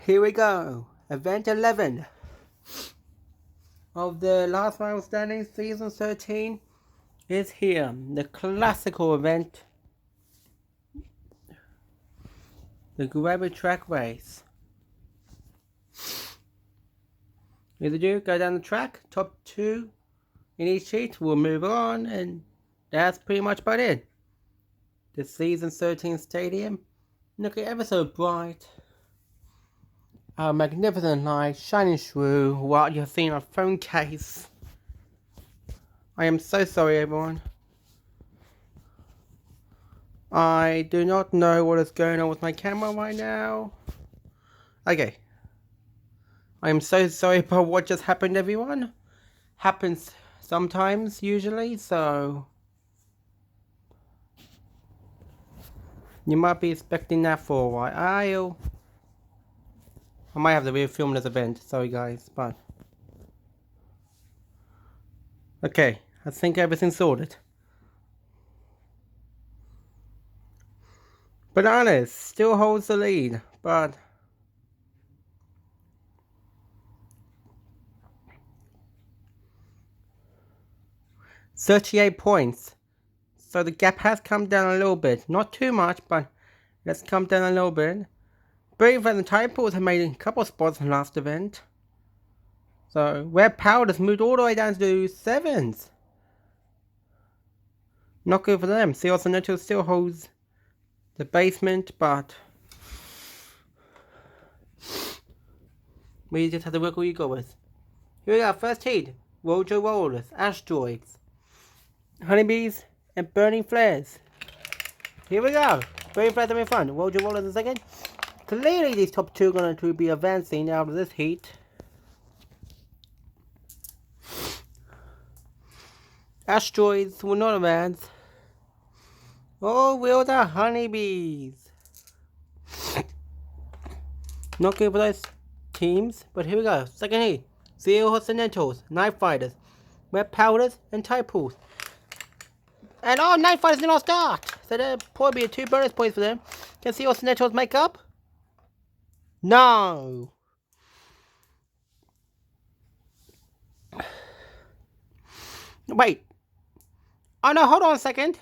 Here we go. Event 11 of the Last Man Standing Season 13 is here. The classical event. The Gravitrax race. As you do, go down the track. Top 2 in each heat will move on, and that's pretty much about it. The Season 13 stadium. Looking ever so bright. A magnificent light shining through while you're seeing a phone case. I am so sorry, everyone. I do not know what is going on with my camera right now. Okay. I am so sorry about what just happened, everyone. Happens sometimes, usually, so you might be expecting that for a while. I might have to refilm this event, sorry guys, but okay, I think everything's sorted. Bananas still holds the lead, but $38 points. So the gap has come down a little bit. Not too much, but let's come down a little bit. Brave and the Typos have made a couple spots in the last event. So Red Power has moved all the way down to 7s. Not good for them. Seals and Neutral still holds the basement, but we just have to work what you go with. Here we go, first heat. Rojo Rollers, Asteroids, Honeybees, and Burning Flares. Here we go. Burning Flares having fun. Rojo Rollers in second. Clearly these top 2 are going to be advancing out of this heat. Asteroids will not advance. Oh, will the Honeybees. Not good for those teams, but here we go. Second heat. Zero Occidentals, Night Fighters, Red Powders, and Typos. And oh, Night Fighters did not start. So there'll probably be 2 bonus points for them. Can Zero Occidentals make up? No. Wait. Oh no, hold on a second.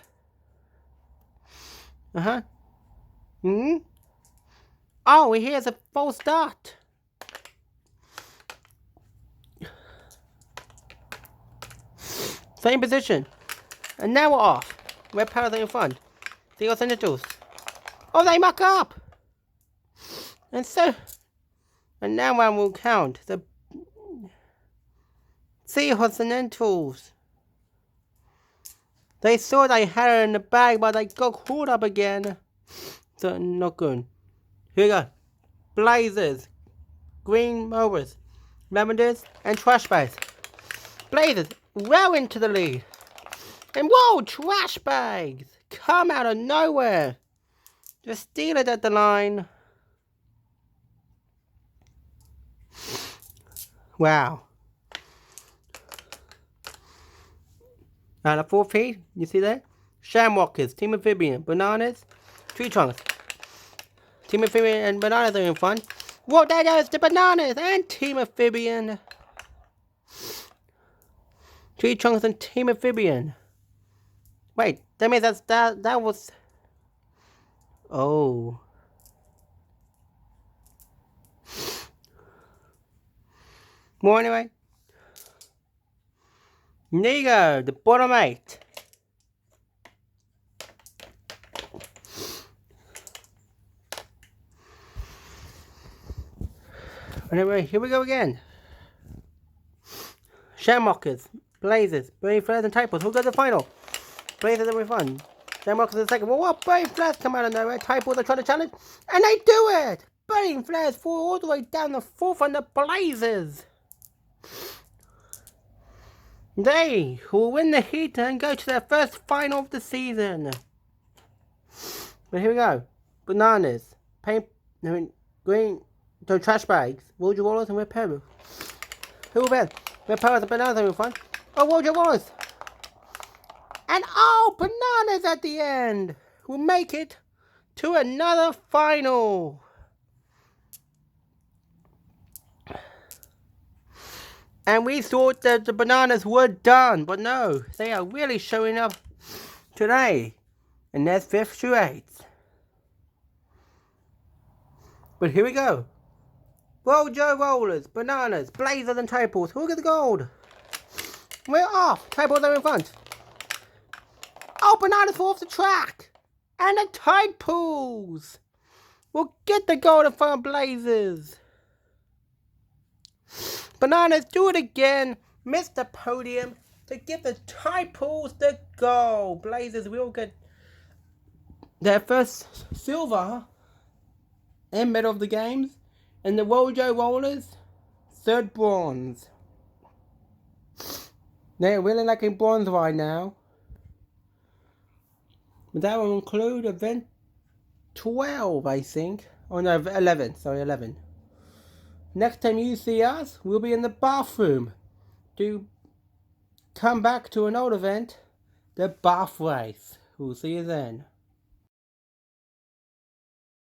Oh, here's a false start. Same position. And now we're off. Red Powers are in front. The Occidentals. Oh, they muck up. And now one will count. The Sea Occidentals. They thought they had it in the bag, but they got caught up again. So, not good. Here we go. Blazers. Green Mowers. Lavenders and Trash Bags. Blazers well into the lead. And whoa, Trash Bags come out of nowhere. Just steal it at the line. Wow. And the 4th heat, you see that? Shamwalkers, Team Amphibian, Bananas, Tree Trunks. Team Amphibian and Bananas are in front. Whoa, there goes the Bananas and Team Amphibian. Tree Trunks and Team Amphibian. Wait, that means that was... Oh. More anyway. There you go, the bottom 8. Anyway, here we go again. Shamrockers, Blazers, Brave Flares, and Typos. Who got the final? Blazers are fun. Shamrockers in second. Well, what? Brave Flares come out of nowhere. Typos are trying to challenge, and they do it! Burning Flares fall all the way down the 4th on the Blazers. They will win the heat and go to their first final of the season. But here we go. Bananas, green, so Trash Bags, Roger Rollers, and Red Powers. Who will win? Red Powers and Bananas are in front. Oh, Roger Rollers. And oh, Bananas at the end will make it to another final. And we thought that the bananas were done, but no, they are really showing up today. And there's 5th through 8th. But here we go. Roll Joe Rollers, bananas, blazers and tables. Who'll get the gold? We're off. Tables are in front. Oh, bananas fall off the track. And the tide pools will get the gold in front of blazers. Bananas do it again. Missed the podium to give the tide pools the gold. Blazers will get their first silver in middle of the games. And the Rojo Rollers, 3rd bronze. They're really liking bronze right now. But that will include event 12, I think. Oh no, 11. Sorry, 11. Next time you see us, we'll be in the bathroom to come back to an old event, the bath race. We'll see you then.